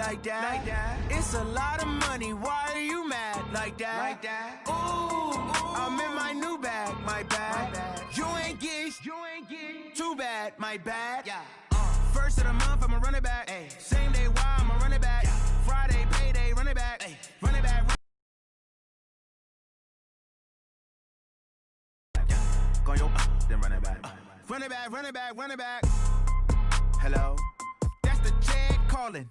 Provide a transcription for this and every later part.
like that. It's a lot of money, why are you mad like that? Ooh, I'm in my new bag, my bad. You ain't get too bad, my bad. First of the month, I'ma run it back. Same day, why I'ma run it back. Friday, payday, run it back. Run it back. Then run it back. Run it back, run it back, run it back. Hello? That's the check calling.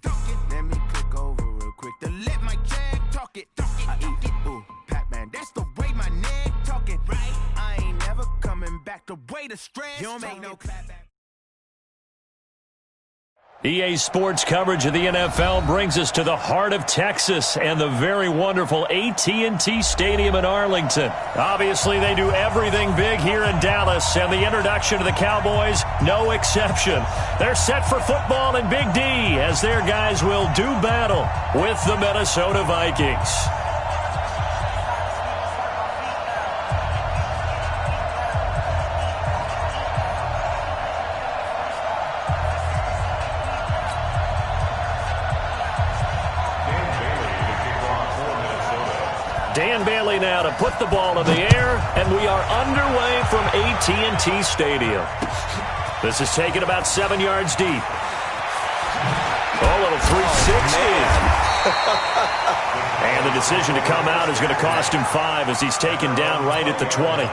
Let me click over real quick to let my check talk it. I eat it. Ooh, Pac-Man, that's the way my neck talking. Right? I ain't never coming back the way the stress. You don't make no clap back. EA Sports coverage of the NFL brings us to the heart of Texas and the very wonderful AT&T Stadium in Arlington. Obviously, they do everything big here in Dallas, and the introduction to the Cowboys, no exception. They're set for football in Big D as their guys will do battle with the Minnesota Vikings. Dan Bailey now to put the ball in the air, and we are underway from AT&T Stadium. This is taken about 7 yards deep. Oh, little 360. And the decision to come out is going to cost him 5 as he's taken down right at the 20.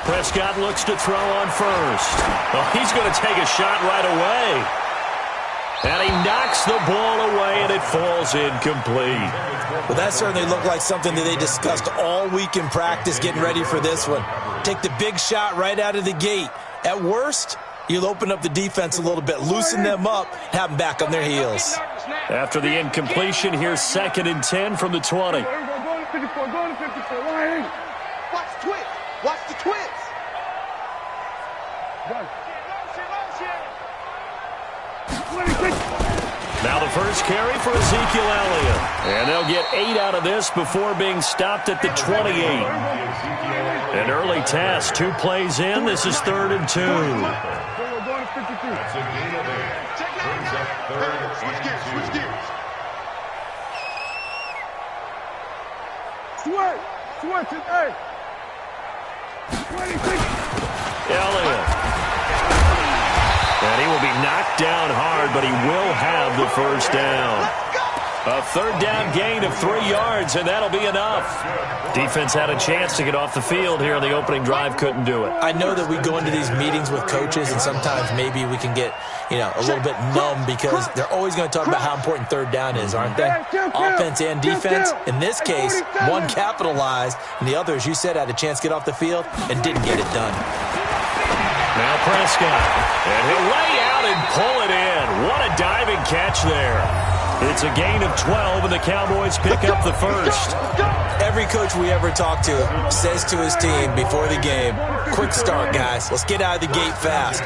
Prescott looks to throw on first. Well, he's going to take a shot right away. And he knocks the ball away, and it falls incomplete. Well, that certainly looked like something that they discussed all week in practice getting ready for this one. Take the big shot right out of the gate. At worst, you'll open up the defense a little bit, loosen them up, have them back on their heels. After the incompletion, here's 2nd and 10 from the 20. Go to 54, go to 54. Watch the twins. Watch the twins. Now the first carry for Ezekiel Elliott. And they'll get 8 out of this before being stopped at the 28. An early test, 2 plays in. This is 3rd and 2. Switch it, hey. Elliott. And he will be knocked down hard, but he will have the first down. A 3rd down gain of 3 yards, and that'll be enough. Defense had a chance to get off the field here on the opening drive, couldn't do it. I know that we go into these meetings with coaches, and sometimes maybe we can get, a little bit numb because they're always going to talk about how important 3rd down is, aren't they? Offense and defense. In this case, one capitalized, and the other, as you said, had a chance to get off the field and didn't get it done. Now Prescott, and he'll lay out and pull it in. What a diving catch there. It's a gain of 12, and the Cowboys pick up the first. Every coach we ever talk to says to his team before the game, quick start, guys. Let's get out of the gate fast.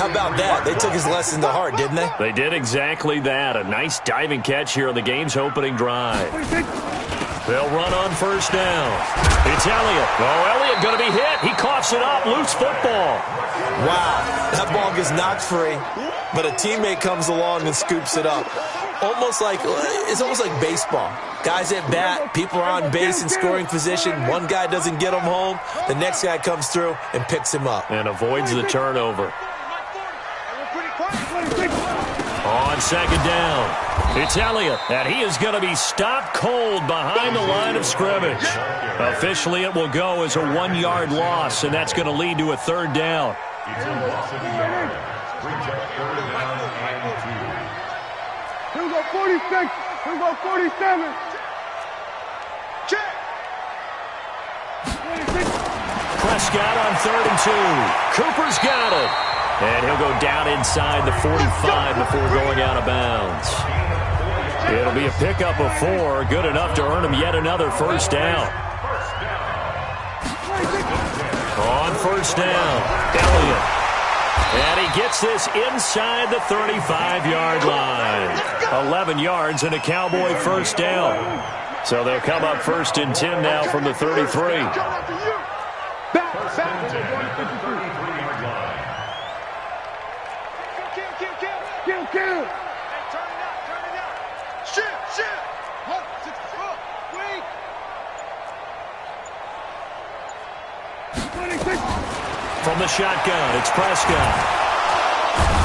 How about that? They took his lesson to heart, didn't they? They did exactly that. A nice diving catch here on the game's opening drive. They'll run on first down. It's Elliott. Oh, Elliott going to be hit. He coughs it up. Loose football. Wow. That ball gets knocked free, but a teammate comes along and scoops it up. It's almost like baseball. Guys at bat, people are on base in scoring position. One guy doesn't get him home. The next guy comes through and picks him up. And avoids the turnover. On 2nd down, it's Elliott, and he is going to be stopped cold behind the line of scrimmage. Officially, it will go as a 1-yard loss, and that's going to lead to a 3rd down. Here we go 46. Here we go 47. Check. Prescott on 3rd and 2. Cooper's got it. And he'll go down inside the 45 before going out of bounds. It'll be a pickup of 4, good enough to earn him yet another first down. On first down, Elliott. And he gets this inside the 35-yard line. 11 yards and a Cowboy first down. So they'll come up 1st and 10 now from the 33. Kill. From the shotgun, it's Prescott.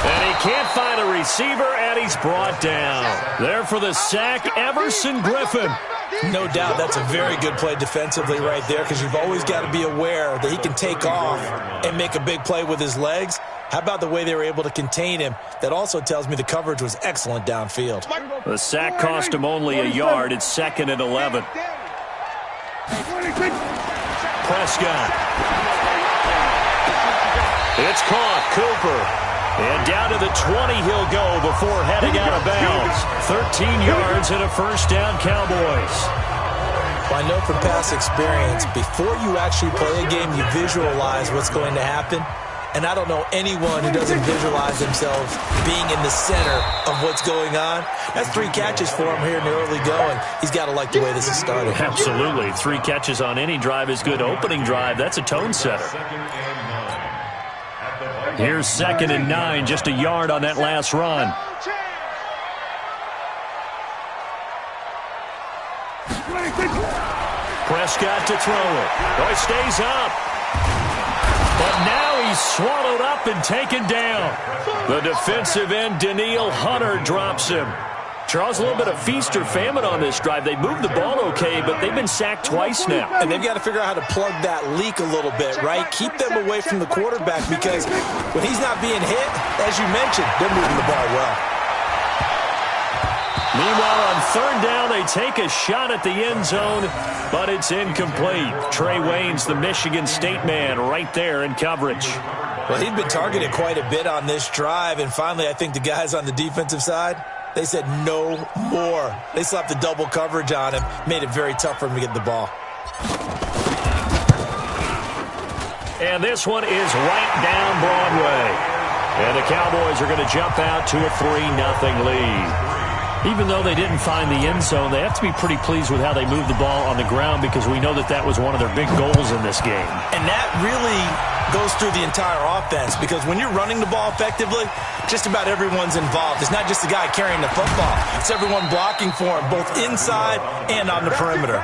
And he can't find a receiver, and he's brought down. There for the sack, Everson Griffin. No doubt that's a very good play defensively right there, because you've always got to be aware that he can take off and make a big play with his legs. How about the way they were able to contain him? That also tells me the coverage was excellent downfield. The sack cost him only a yard. It's 2nd and 11. Prescott. It's caught. Cooper. And down to the 20 he'll go before heading out of bounds. 13 yards and a first down, Cowboys. Well, I know from past experience, before you actually play a game, you visualize what's going to happen. And I don't know anyone who doesn't visualize themselves being in the center of what's going on. That's 3 catches for him here in the early going. He's got to like the way this is started. Absolutely. 3 catches on any drive is good opening drive. That's a tone setter. Here's 2nd and 9, just a yard on that last run. Prescott to throw it. Oh, he stays up. But now he's swallowed up and taken down. The defensive end, Danielle Hunter, drops him. Charles, a little bit of feast or famine on this drive. They moved the ball okay, but they've been sacked twice now. And they've got to figure out how to plug that leak a little bit, right? Keep them away from the quarterback, because when he's not being hit, as you mentioned, they're moving the ball well. Meanwhile, on 3rd down, they take a shot at the end zone, but it's incomplete. Trey Waynes, the Michigan State man, right there in coverage. Well, he'd been targeted quite a bit on this drive, and finally I think the guys on the defensive side, they said no more. They slapped the double coverage on him, made it very tough for him to get the ball. And this one is right down Broadway. And the Cowboys are going to jump out to a 3-0 lead. Even though they didn't find the end zone, they have to be pretty pleased with how they moved the ball on the ground, because we know that that was one of their big goals in this game. And that really goes through the entire offense, because when you're running the ball effectively, just about everyone's involved. It's not just the guy carrying the football. It's everyone blocking for him, both inside and on the perimeter.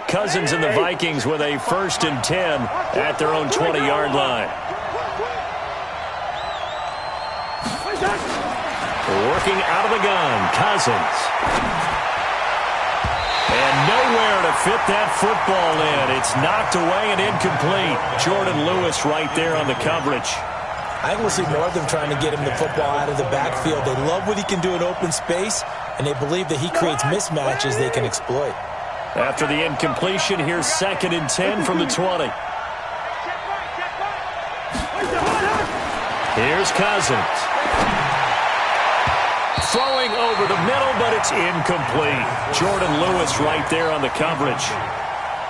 Cousins and the Vikings with a 1st and 10 at their own 20-yard line. Working out of the gun, Cousins. And nowhere to fit that football in. It's knocked away and incomplete. Jordan Lewis right there on the coverage. I think we'll see more of them trying to get him the football out of the backfield. They love what he can do in open space, and they believe that he creates mismatches they can exploit. After the incompletion, here's 2nd and 10 from the 20. Here's Cousins. Throwing over the middle, but it's incomplete. Jordan Lewis right there on the coverage.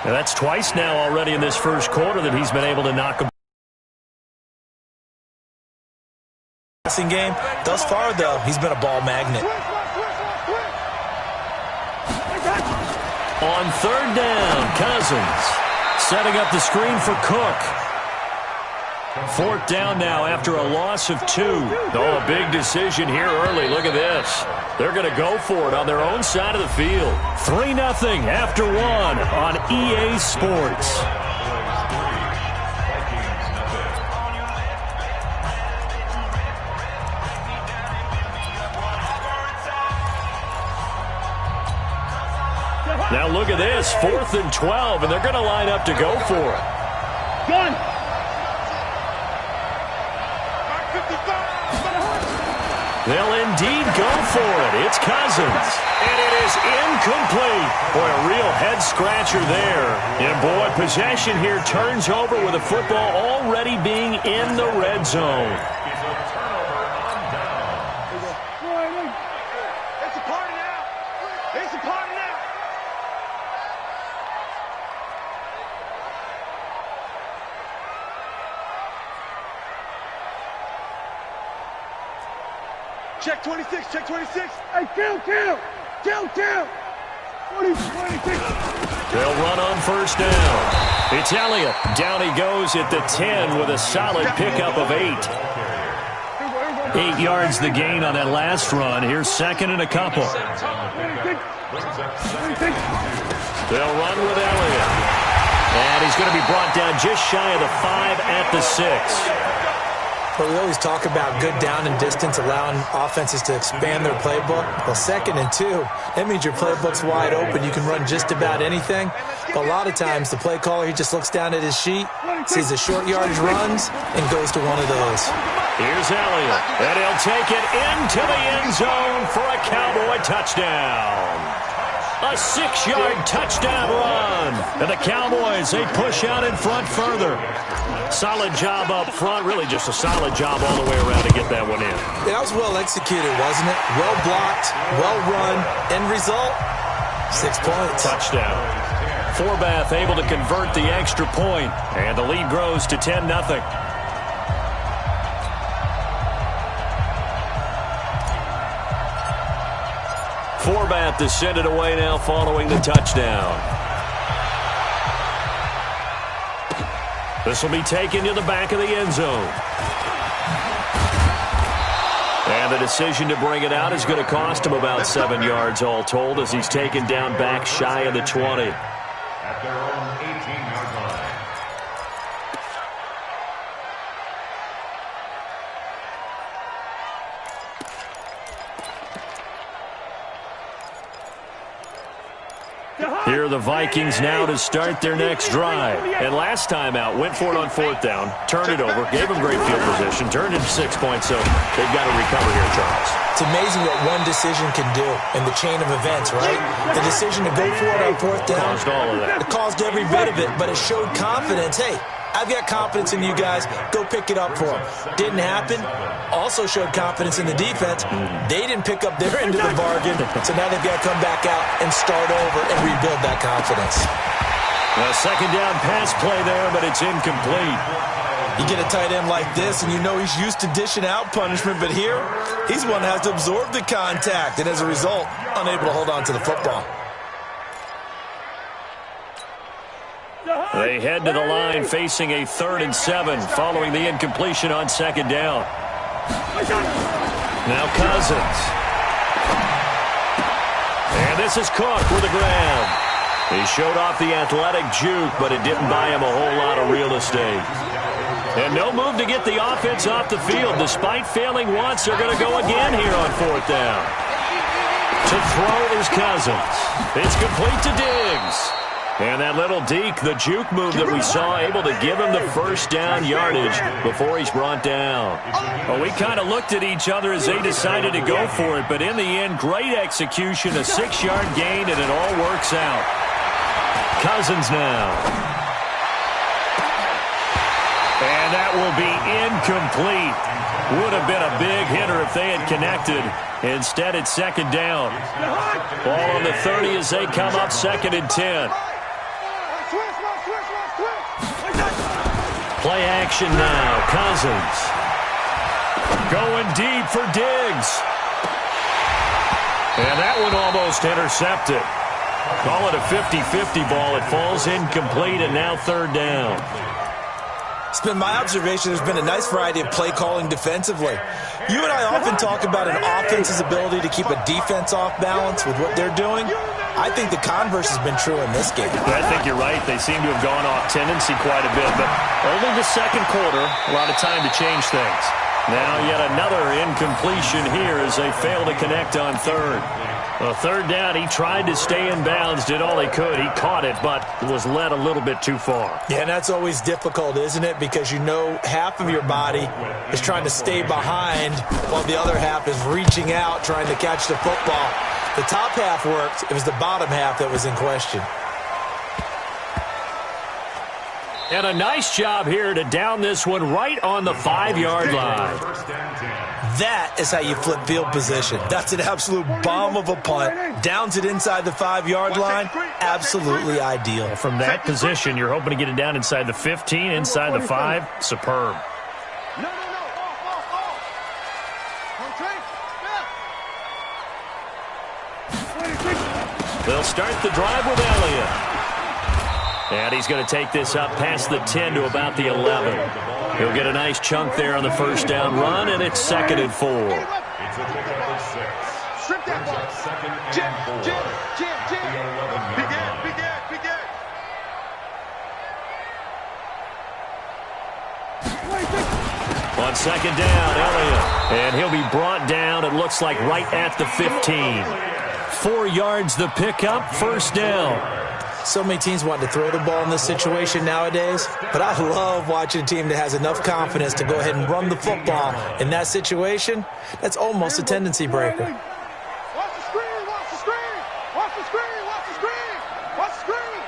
Now that's twice now already in this first quarter that he's been able to knock him. Passing game. Thus far, though, he's been a ball magnet. On 3rd down, Cousins setting up the screen for Cook. 4th down now after a loss of 2. Oh, a big decision here early. Look at this. They're going to go for it on their own side of the field. 3-0 after 1 on EA Sports. Now look at this, 4th and 12, and they're going to line up to go for it. They'll indeed go for it. It's Cousins. And it is incomplete. Boy, a real head-scratcher there. And, boy, possession here turns over with the football already being in the red zone. It's a party now. It's a party now. Check 26, check 26. Hey, kill. 26. They'll run on first down. It's Elliott. Down he goes at the 10 with a solid pickup of 8. 8 yards the gain on that last run. Here's second and a couple. They'll run with Elliott. And he's going to be brought down just shy of the 5 at the 6. Well, we always talk about good down and distance, allowing offenses to expand their playbook. Well, 2nd and 2, that means your playbook's wide open. You can run just about anything. But a lot of times, the play caller, he just looks down at his sheet, sees the short yardage runs, and goes to one of those. Here's Elliott, and he'll take it into the end zone for a Cowboy touchdown. A 6-yard touchdown run. And the Cowboys, they push out in front further. Solid job up front. Really just a solid job all the way around to get that one in. That was well executed, wasn't it? Well blocked, well run. End result, 6 points. Touchdown. Forbath able to convert the extra point. And the lead grows to 10-0. Forbath to send it away now following the touchdown. This will be taken to the back of the end zone. And the decision to bring it out is going to cost him about 7 yards all told as he's taken down back shy of the 20. At their own 18-yard line. Here are the Vikings now to start their next drive. And last time out, went for it on 4th down, turned it over, gave them great field position, turned it to 6 points, so they've got to recover here, Charles. It's amazing what one decision can do in the chain of events, right? The decision to go for it on 4th down. Caused all of that. It caused every bit of it, but it showed confidence. Hey, I've got confidence in you guys. Go pick it up for them. Didn't happen. Also showed confidence in the defense. They didn't pick up their end of the bargain, so now they've got to come back out and start over and rebuild that confidence. A second down pass play there, but it's incomplete. You get a tight end like this, and you know he's used to dishing out punishment, but here, he's one that has to absorb the contact, and as a result, unable to hold on to the football. They head to the line facing a 3rd and 7 following the incompletion on 2nd down. Now Cousins. And this is Cook with a grab. He showed off the athletic juke, but it didn't buy him a whole lot of real estate. And no move to get the offense off the field. Despite failing once, they're going to go again here on 4th down. To throw is Cousins. It's complete to Diggs. And that little deke, the juke move that we saw, able to give him the first down yardage before he's brought down. Well, we kind of looked at each other as they decided to go for it, but in the end, great execution, a 6-yard gain, and it all works out. Cousins now. And that will be incomplete. Would have been a big hitter if they had connected. Instead, it's 2nd down. Ball on the 30 as they come up 2nd and 10. Play action now. Cousins. Going deep for Diggs. And that one almost intercepted. Call it a 50-50 ball. It falls incomplete, and now 3rd down. It's been my observation there's been a nice variety of play calling defensively. You and I often talk about an offense's ability to keep a defense off balance with what they're doing. I think the converse has been true in this game. I think you're right. They seem to have gone off tendency quite a bit, but only the 2nd quarter, a lot of time to change things. Now yet another incompletion here as they fail to connect on third. Well, third down, he tried to stay in bounds, did all he could. He caught it, but was led a little bit too far. Yeah, and that's always difficult, isn't it? Because you know half of your body is trying to stay behind while the other half is reaching out, trying to catch the football. The top half worked. It was the bottom half that was in question. And a nice job here to down this one right on the 5-yard line. That is how you flip field position. That's an absolute bomb of a punt. Downs it inside the 5-yard line. Absolutely ideal. From that position, you're hoping to get it down inside the 15, inside the 5. Superb. They'll start the drive with Elliott. And he's going to take this up past the 10 to about the 11. He'll get a nice chunk there on the first down run, and it's 2nd and 4. It's a pickup of 6. Strip that ball. 2nd and 4. On 2nd down, Elliott. And he'll be brought down, it looks like, right at the 15. 4 yards the pickup, 1st down. So many teams want to throw the ball in this situation nowadays, but I love watching a team that has enough confidence to go ahead and run the football. In that situation, that's almost a tendency breaker. Watch the screen, watch the screen, watch the screen, watch the screen, watch the screen.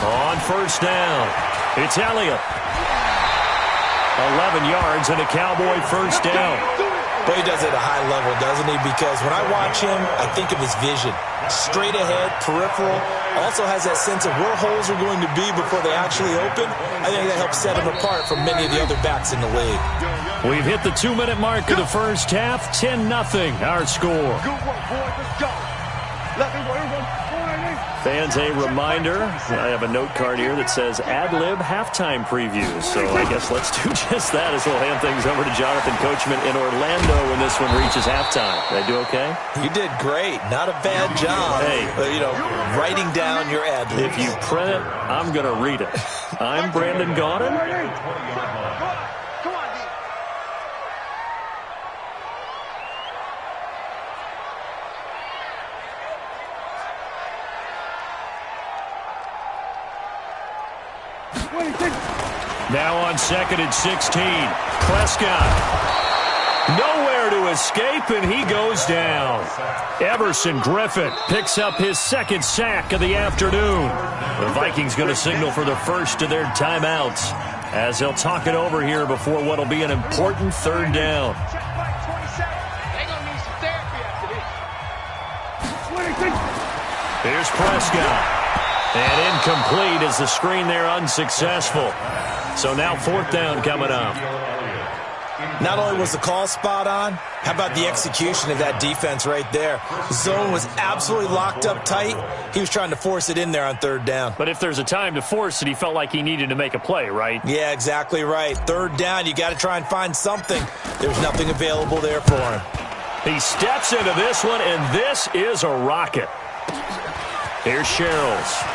On 1st down, it's Elliott. 11 yards and a Cowboy 1st down. But he does it at a high level, doesn't he? Because when I watch him, I think of his vision. Straight ahead, peripheral. Also has that sense of where holes are going to be before they actually open. I think that helps set him apart from many of the other backs in the league. We've hit the 2-minute mark of the first half. 10-0 our score. Good work, boys. Let's go. Let me go. Fans, a reminder, I have a note card here that says ad-lib halftime previews. So I guess let's do just that as we'll hand things over to Jonathan Coachman in Orlando when this one reaches halftime. Did I do okay? You did great. Not a bad job. Hey. Writing down your ad-libs. If you print it, I'm going to read it. I'm Brandon Gaudin. Now on 2nd and 16, Prescott. Nowhere to escape, and he goes down. Everson Griffin picks up his 2nd sack of the afternoon. The Vikings going to signal for the first of their timeouts as they'll talk it over here before what will be an important 3rd down. Here's Prescott. And incomplete as the screen there unsuccessful. So now 4th down coming up. Not only was the call spot on, how about the execution of that defense right there? The zone was absolutely locked up tight. He was trying to force it in there on 3rd down. But if there's a time to force it, he felt like he needed to make a play, right? Yeah, exactly right. 3rd down, you got to try and find something. There's nothing available there for him. He steps into this one, and this is a rocket. Here's Sherrills.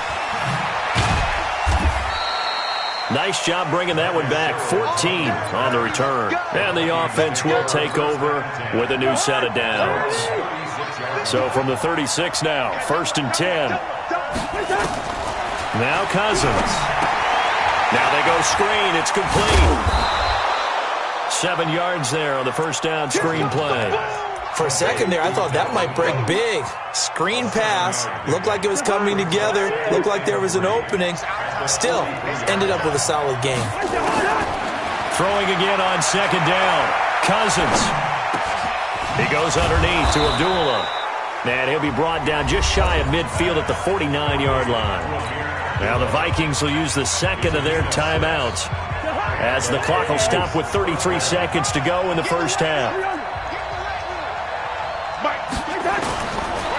Nice job bringing that one back. 14 on the return. And the offense will take over with a new set of downs. So from the 36 now, 1st and 10. Now Cousins. Now they go screen. It's complete. 7 yards there on the 1st down screen play. For a second there, I thought that might break big. Screen pass. Looked like it was coming together. Looked like there was an opening. Still, ended up with a solid game. Throwing again on 2nd down. Cousins. He goes underneath to Abdullah. And he'll be brought down just shy of midfield at the 49-yard line. Now the Vikings will use the 2nd of their timeouts as the clock will stop with 33 seconds to go in the first half.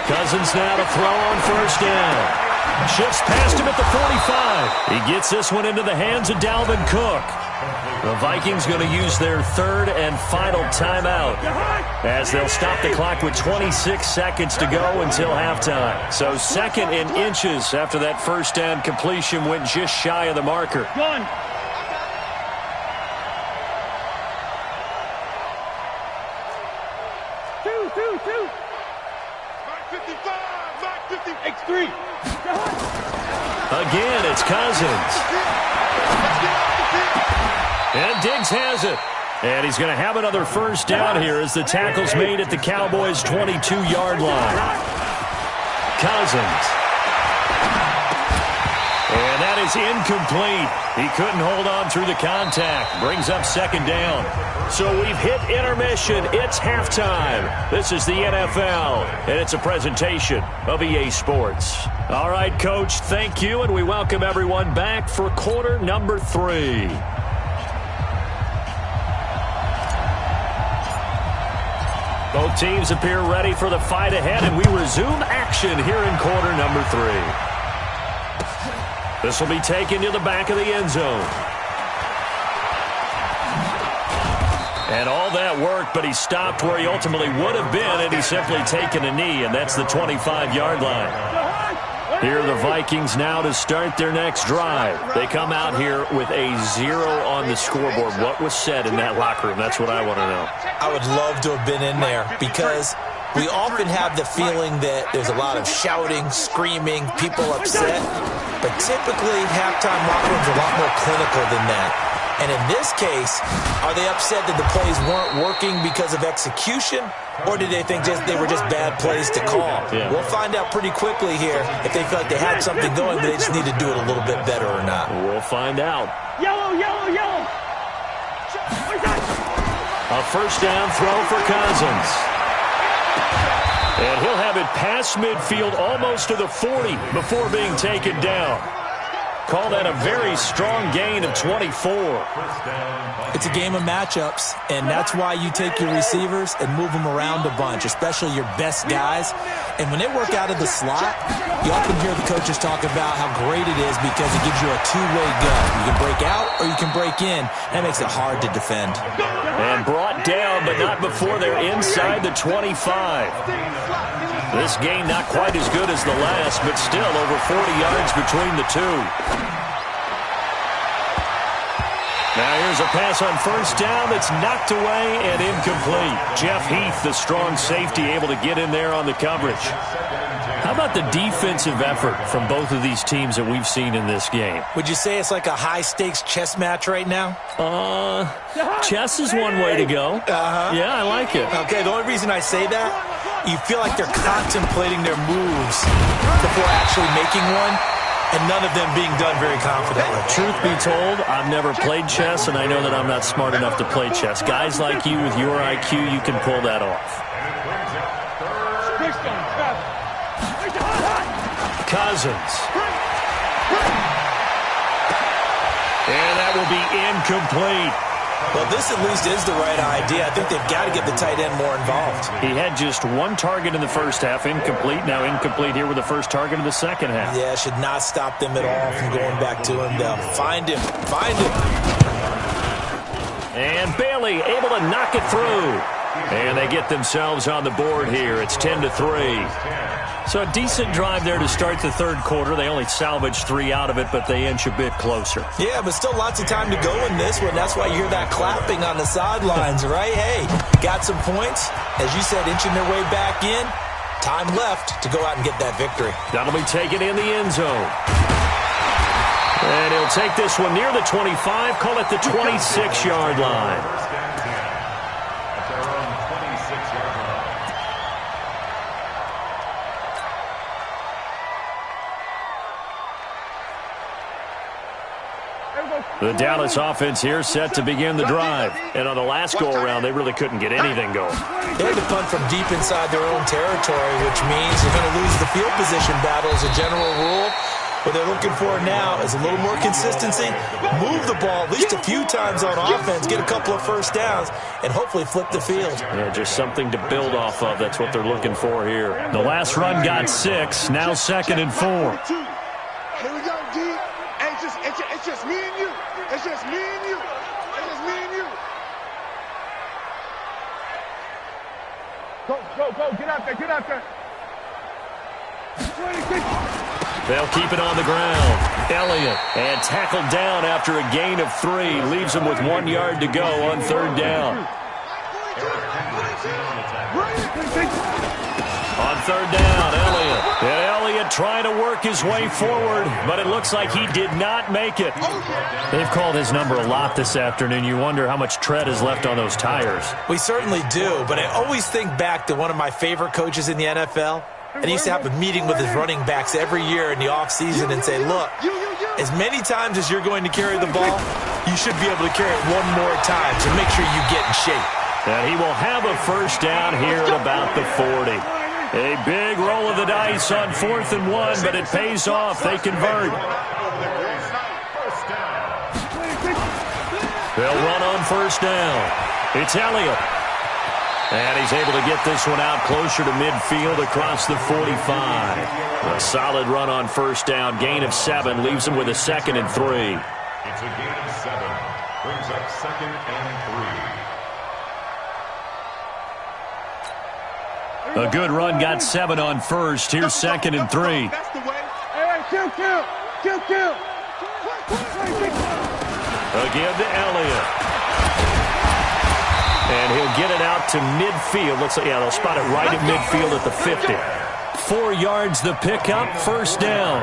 Cousins now to throw on 1st down. Shifts past him at the 45. He gets this one into the hands of Dalvin Cook. The Vikings going to use their third and final timeout as they'll stop the clock with 26 seconds to go until halftime. So second in inches after that first down completion went just shy of the marker. Gun. Two. Mark 55. Mark 50. X3. Again, it's Cousins. And Diggs has it. And he's going to have another first down here as the tackle's made at the Cowboys' 22-yard line. Cousins. And that is incomplete. He couldn't hold on through the contact. Brings up second down. So we've hit intermission. It's halftime. This is the NFL, and it's a presentation of EA Sports. All right, Coach, thank you, and we welcome everyone back for quarter number 3. Both teams appear ready for the fight ahead, and we resume action here in quarter number 3. This will be taken to the back of the end zone. And all that work, but he stopped where he ultimately would have been, and he's simply taken a knee, and that's the 25-yard line. Here are the Vikings now to start their next drive. They come out here with a 0 on the scoreboard. What was said in that locker room? That's what I want to know. I would love to have been in there because we often have the feeling that there's a lot of shouting, screaming, people upset. But typically, halftime locker rooms are a lot more clinical than that. And in this case, are they upset that the plays weren't working because of execution? Or did they think they were just bad plays to call? Yeah. We'll find out pretty quickly here if they feel like they had something going, but they just need to do it a little bit better or not. We'll find out. Yellow. A first down throw for Cousins. And he'll have it past midfield almost to the 40 before being taken down. Call that a very strong gain of 24. It's a game of matchups, and that's why you take your receivers and move them around a bunch, especially your best guys. And when they work out of the slot, you often hear the coaches talk about how great it is because it gives you a two-way go. You can break out or you can break in. That makes it hard to defend. And brought down, but not before they're inside the 25. This game not quite as good as the last, but still over 40 yards between the two. Now here's a pass on first down that's knocked away and incomplete. Jeff Heath, the strong safety, able to get in there on the coverage. How about the defensive effort from both of these teams that we've seen in this game? Would you say it's like a high-stakes chess match right now? Chess is one way to go. Yeah, I like it. Okay, the only reason I say that, you feel like they're contemplating their moves before actually making one, and none of them being done very confidently. Truth be told, I've never played chess, and I know that I'm not smart enough to play chess. Guys like you with your IQ, you can pull that off. Cousins. And that will be incomplete. Well, this at least is the right idea. I think they've got to get the tight end more involved. He had just one target in the first half, incomplete. Now incomplete here with the first target of the second half. Yeah, should not stop them at all from going back to him. They'll find him. And Bailey able to knock it through. And they get themselves on the board here. It's 10-3. So a decent drive there to start the third quarter. They only salvaged 3 out of it, but they inch a bit closer. Yeah, but still lots of time to go in this one. That's why you hear that clapping on the sidelines, right? Hey, got some points. As you said, inching their way back in. Time left to go out and get that victory. That'll be taken in the end zone. And he'll take this one near the 25, call it the 26-yard line. The Dallas offense here set to begin the drive. And on the last go-around, they really couldn't get anything going. They had to punt from deep inside their own territory, which means they're going to lose the field position battle as a general rule. What they're looking for now is a little more consistency, move the ball at least a few times on offense, get a couple of first downs, and hopefully flip the field. Yeah, just something to build off of. That's what they're looking for here. The last run got 6, now 2nd and 4. Here we go, D. It's just me and you. It's just me and you. Go, get out there. 26. They'll keep it on the ground. Elliott, and tackled down after a gain of 3. Leaves him with 1 yard to go on third down. On third down, Elliott. And Elliott trying to work his way forward, but it looks like he did not make it. They've called his number a lot this afternoon. You wonder how much tread is left on those tires. We certainly do, but I always think back to one of my favorite coaches in the NFL. And he used to have a meeting with his running backs every year in the offseason and say, look, as many times as you're going to carry the ball, you should be able to carry it one more time, so make sure you get in shape. And he will have a first down here at about the 40. A big roll of the dice on 4th and 1, but it pays off. They convert. They'll run on first down. It's Elliott. And he's able to get this one out closer to midfield across the 45. A solid run on first down. Gain of 7 leaves him with a 2nd and 3. It's a gain of 7. Brings up 2nd and 3. A good run got 7 on first. Here's 2nd and 3. That's the way. Hey, kill. Again to Elliott. And he'll get it out to midfield. Looks like, yeah, they'll spot it right at midfield at the 50. 4 yards the pickup, first down.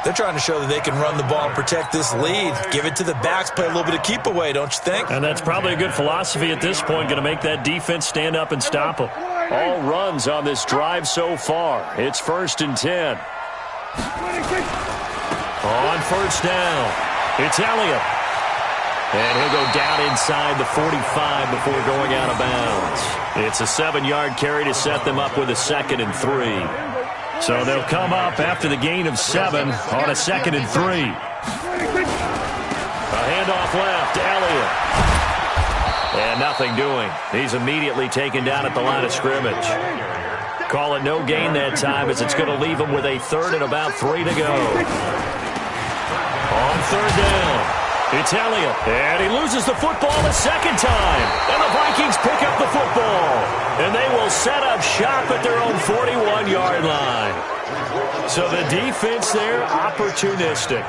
They're trying to show that they can run the ball and protect this lead. Give it to the backs, play a little bit of keep away, don't you think? And that's probably a good philosophy at this point, going to make that defense stand up and stop them. All runs on this drive so far. It's 1st and 10. On first down, it's Elliott. And he'll go down inside the 45 before going out of bounds. It's a 7-yard carry to set them up with a 2nd and 3. So they'll come up after the gain of 7 on a 2nd and 3. A handoff left to Elliott. And nothing doing. He's immediately taken down at the line of scrimmage. Call it no gain that time as it's going to leave him with a 3rd and about 3 to go. On third down. It's Elliott, and he loses the football a 2nd time. And the Vikings pick up the football. And they will set up shop at their own 41-yard line. So the defense there, opportunistic.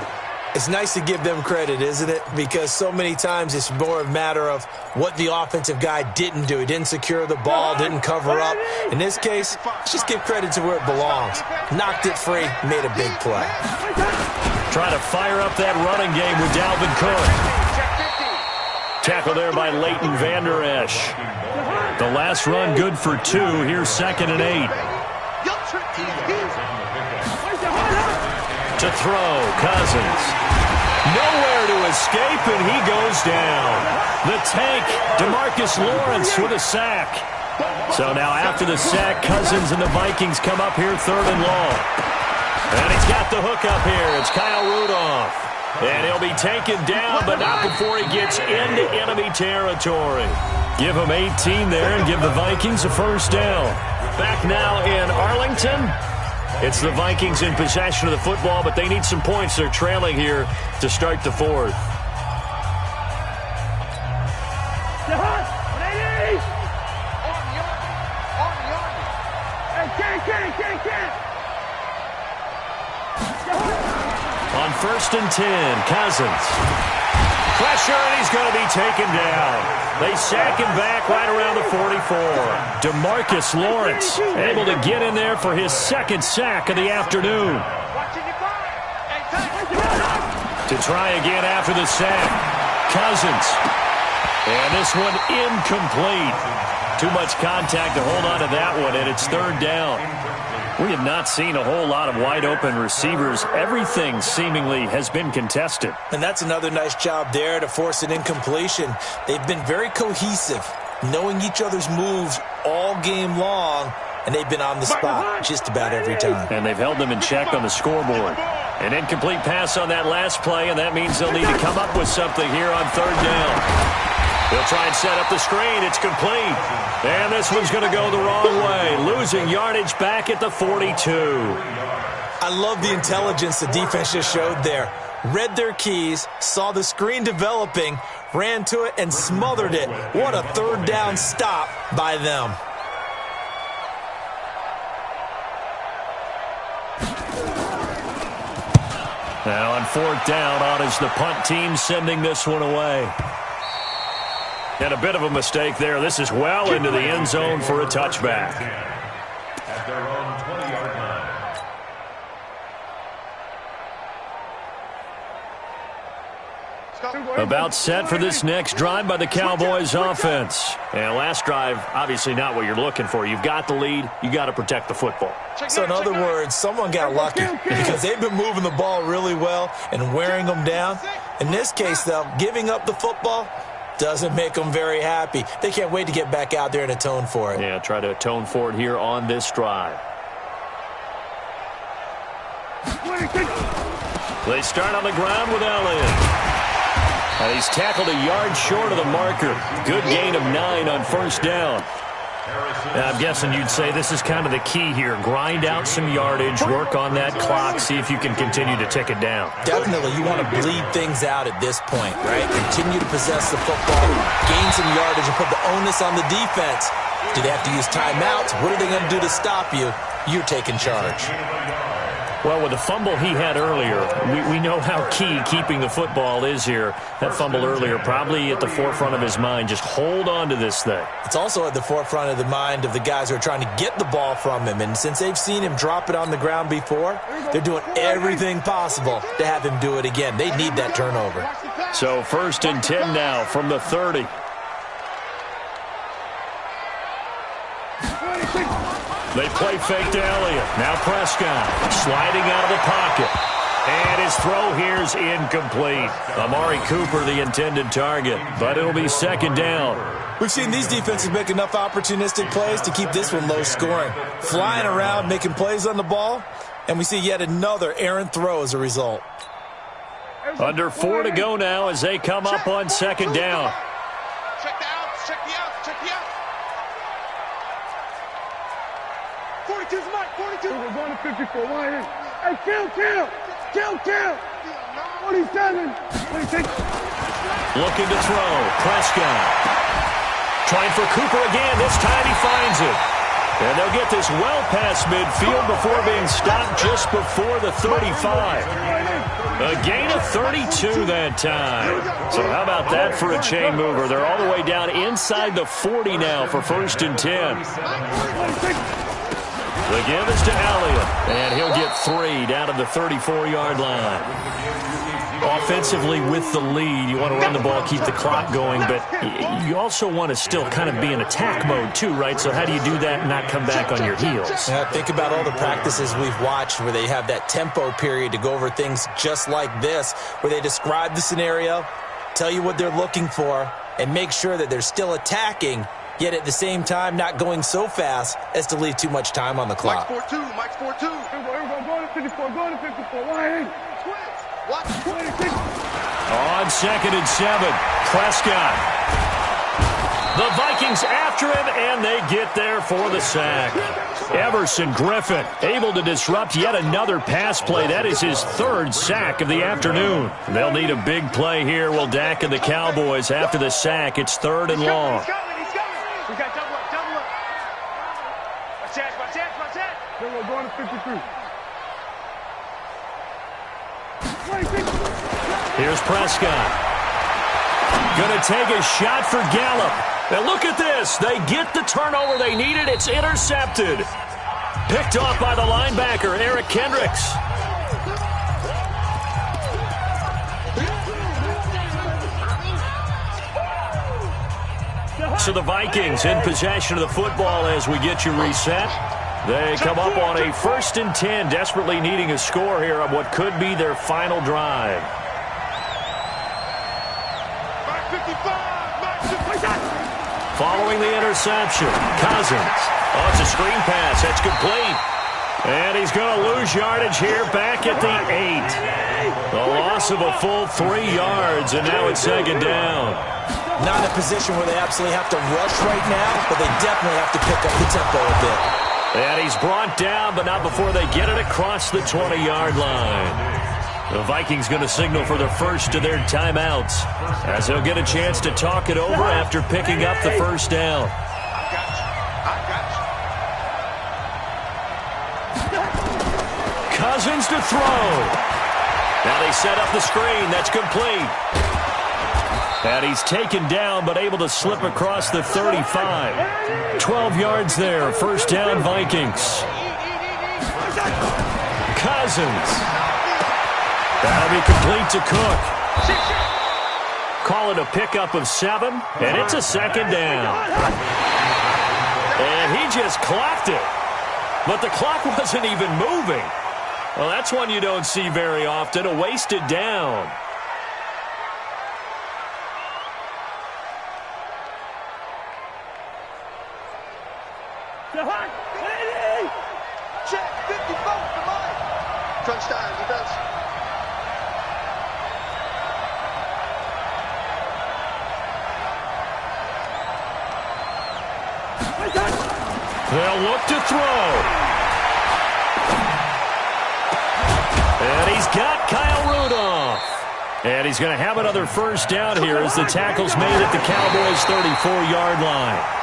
It's nice to give them credit, isn't it? Because so many times it's more a matter of what the offensive guy didn't do. He didn't secure the ball, didn't cover up. In this case, let's just give credit to where it belongs. Knocked it free, made a big play. Trying to fire up that running game with Dalvin Cook. Tackle there by Leighton Vander Esch. The last run good for 2. Here's 2nd and 8. To throw, Cousins. Nowhere to escape, and he goes down. The tank, DeMarcus Lawrence with a sack. So now after the sack, Cousins and the Vikings come up here 3rd and long. And he's got the hook up here. It's Kyle Rudolph. And he'll be taken down, but not before he gets into enemy territory. Give him 18 there and give the Vikings a first down. Back now in Arlington. It's the Vikings in possession of the football, but they need some points. They're trailing here to start the 4th. On 1st and 10, Cousins. Pressure, and he's going to be taken down. They sack him back right around the 44. DeMarcus Lawrence able to get in there for his 2nd sack of the afternoon. To try again after the sack. Cousins. And this one incomplete. Too much contact to hold on to that one, and it's 3rd down. We have not seen a whole lot of wide-open receivers. Everything seemingly has been contested. And that's another nice job there to force an incompletion. They've been very cohesive, knowing each other's moves all game long, and they've been on the spot just about every time. And they've held them in check on the scoreboard. An incomplete pass on that last play, and that means they'll need to come up with something here on 3rd down. They'll try and set up the screen. It's complete. And this one's going to go the wrong way. Losing yardage back at the 42. I love the intelligence the defense just showed there. Read their keys, saw the screen developing, ran to it, and smothered it. What a 3rd down stop by them. Now on 4th down, on is the punt team sending this one away. And a bit of a mistake there. This is well into the end zone for a touchback. At their own 20-yard line. About set for this next drive by the Cowboys offense. And last drive, obviously not what you're looking for. You've got the lead. You got to protect the football. So in other words, someone got lucky because they've been moving the ball really well and wearing them down. In this case, though, giving up the football doesn't make them very happy. They can't wait to get back out there and atone for it. Yeah, try to atone for it here on this drive. They start on the ground with Elliott. And he's tackled a yard short of the marker. Good gain of 9 on 1st down. Now, I'm guessing you'd say this is kind of the key here. Grind out some yardage, work on that clock, see if you can continue to tick it down. Definitely, you want to bleed things out at this point, right? Continue to possess the football, gain some yardage, and put the onus on the defense. Do they have to use timeouts? What are they going to do to stop you? You're taking charge. Well, with the fumble he had earlier, we know how key keeping the football is here. That fumble earlier probably at the forefront of his mind. Just hold on to this thing. It's also at the forefront of the mind of the guys who are trying to get the ball from him. And since they've seen him drop it on the ground before, they're doing everything possible to have him do it again. They need that turnover. So 1st and 10 now from the 30. They play fake to Elliott. Now Prescott sliding out of the pocket. And his throw here's incomplete. Amari Cooper, the intended target. But it'll be 2nd down. We've seen these defenses make enough opportunistic plays to keep this one low scoring. Flying around, making plays on the ball. And we see yet another errant throw as a result. Under 4 to go now as they come up on 2nd down. Check the outs, check the outs, check the outs. 42's Mike, 42. We're going to 54. Why? Hey, kill. 47. 26. Looking to throw. Prescott. Trying for Cooper again. This time he finds it. And they'll get this well past midfield before being stopped just before the 35. A gain of 32 that time. So how about that for a chain mover? They're all the way down inside the 40 now for 1st and 10. The give is to Elliott, and he'll get 3 down to the 34-yard line. Offensively with the lead, you want to run the ball, keep the clock going, but you also want to still kind of be in attack mode too, right? So how do you do that and not come back on your heels? Yeah, think about all the practices we've watched where they have that tempo period to go over things just like this, where they describe the scenario, tell you what they're looking for, and make sure that they're still attacking, yet at the same time not going so fast as to leave too much time on the clock. Mike's 4-2, Mike's 4-2. Go to 54, go to 54. Why? What? 26. On 2nd and 7, Prescott. The Vikings after him, and they get there for the sack. Everson Griffin able to disrupt yet another pass play. That is his 3rd sack of the afternoon. They'll need a big play here. Will Dak and the Cowboys after the sack. It's 3rd and long. We got double up. Watch that. Then we're going to 53. Here's Prescott. Going to take a shot for Gallup. Now look at this. They get the turnover they needed. It's intercepted. Picked off by the linebacker, Eric Kendricks. So the Vikings in possession of the football as we get you reset. They come up on a 1st and 10, desperately needing a score here on what could be their final drive. Following the interception, Cousins. Oh, it's a screen pass. That's complete. And he's going to lose yardage here back at the 8. A loss of a full 3 yards, and now it's 2nd down. Not in a position where they absolutely have to rush right now, but they definitely have to pick up the tempo a bit. And he's brought down, but not before they get it across the 20-yard line. The Vikings going to signal for the first of their timeouts as they'll get a chance to talk it over after picking up the 1st down. Cousins to throw. Now they set up the screen. That's complete. And he's taken down but able to slip across the 35. 12 yards there. First down, Vikings. Cousins. That'll be complete to Cook. Call it a pickup of 7, and it's a second down. And he just clocked it. But the clock wasn't even moving. Well, that's one you don't see very often, a wasted down. Check, 54 for Mike. Touchdown, defense. They'll look to throw. And he's got Kyle Rudolph. And he's going to have another first down here as the tackle's made at the Cowboys' 34-yard line.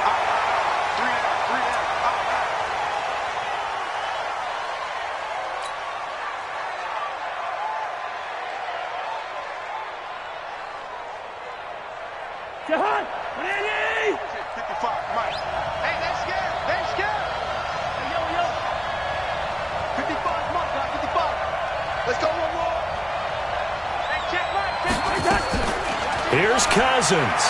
Here's Cousins.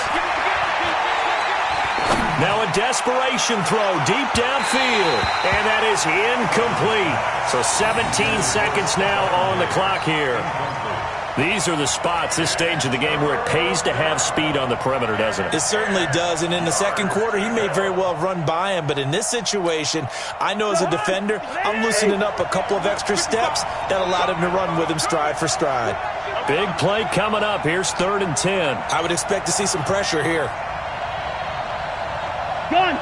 Now a desperation throw deep downfield. And that is incomplete. So 17 seconds now on the clock here. These are the spots, this stage of the game, where it pays to have speed on the perimeter, doesn't it? It certainly does. And in the second quarter, he may very well run by him. But in this situation, I know as a defender, I'm loosening up a couple of extra steps that allowed him to run with him stride for stride. Big play coming up. Here's 3rd and 10. I would expect to see some pressure here. Gun.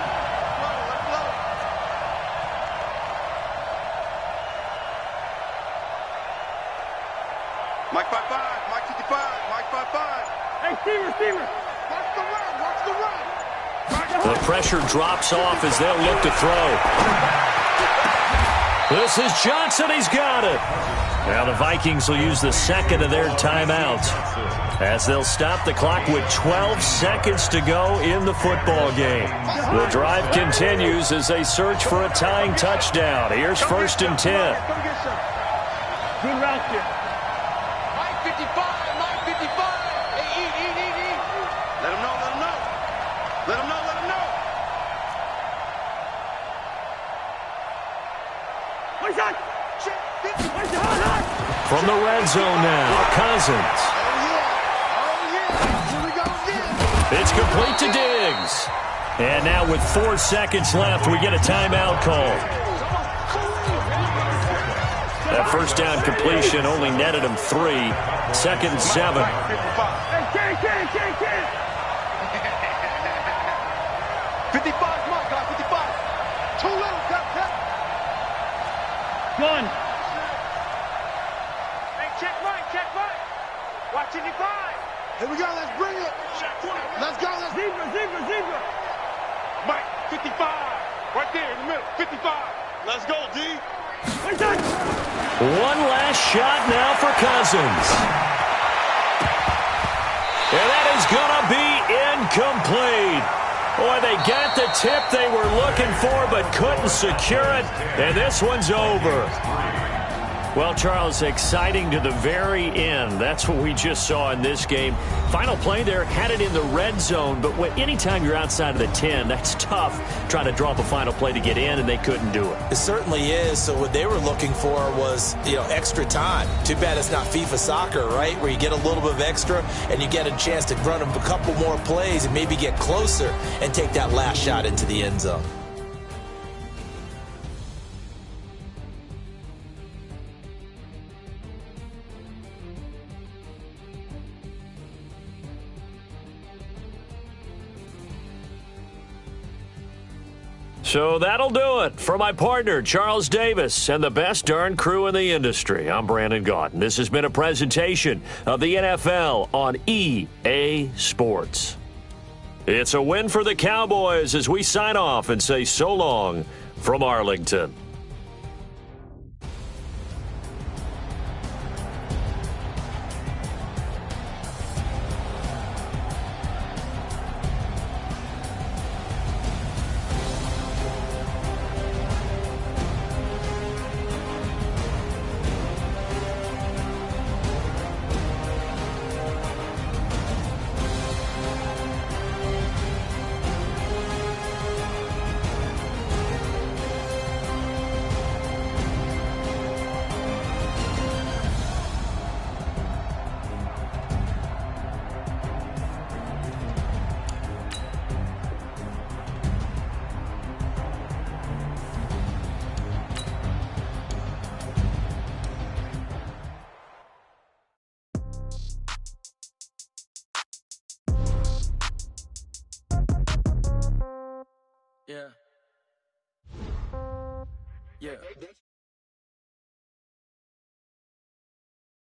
Mike 55, Mike 55, Mike 55. Hey, receiver. Watch the run, watch the run. The pressure drops off as they'll look to throw. This is Johnson. He's got it. Now the Vikings will use the second of their timeouts as they'll stop the clock with 12 seconds to go in the football game. The drive continues as they search for a tying touchdown. Here's 1st and 10. Good route here. Mike 55, Mike 55. Hey, eat. Let him know. Let him know. What's that? From the red zone now, Cousins. It's complete to Diggs. And now with 4 seconds left, we get a timeout call. That first down completion only netted him 3. 2nd and 7. 55, Mike, 55. Too little, cut. Gun. Check right. Watch 55. Here we go, let's bring it. Let's go, zebra. Mike, 55. Right there in the middle, 55. Let's go, D. One last shot now for Cousins. And that is going to be incomplete. Boy, they got the tip they were looking for but couldn't secure it. And this one's over. Well, Charles, exciting to the very end. That's what we just saw in this game. Final play there, had it in the red zone, but anytime you're outside of the 10, that's tough trying to draw up a final play to get in, and they couldn't do it. It certainly is. So what they were looking for was, extra time. Too bad it's not FIFA soccer, right, where you get a little bit of extra and you get a chance to run a couple more plays and maybe get closer and take that last shot into the end zone. So that'll do it for my partner, Charles Davis, and the best darn crew in the industry. I'm Brandon Gaudin. This has been a presentation of the NFL on EA Sports. It's a win for the Cowboys as we sign off and say so long from Arlington. Yeah. Yeah.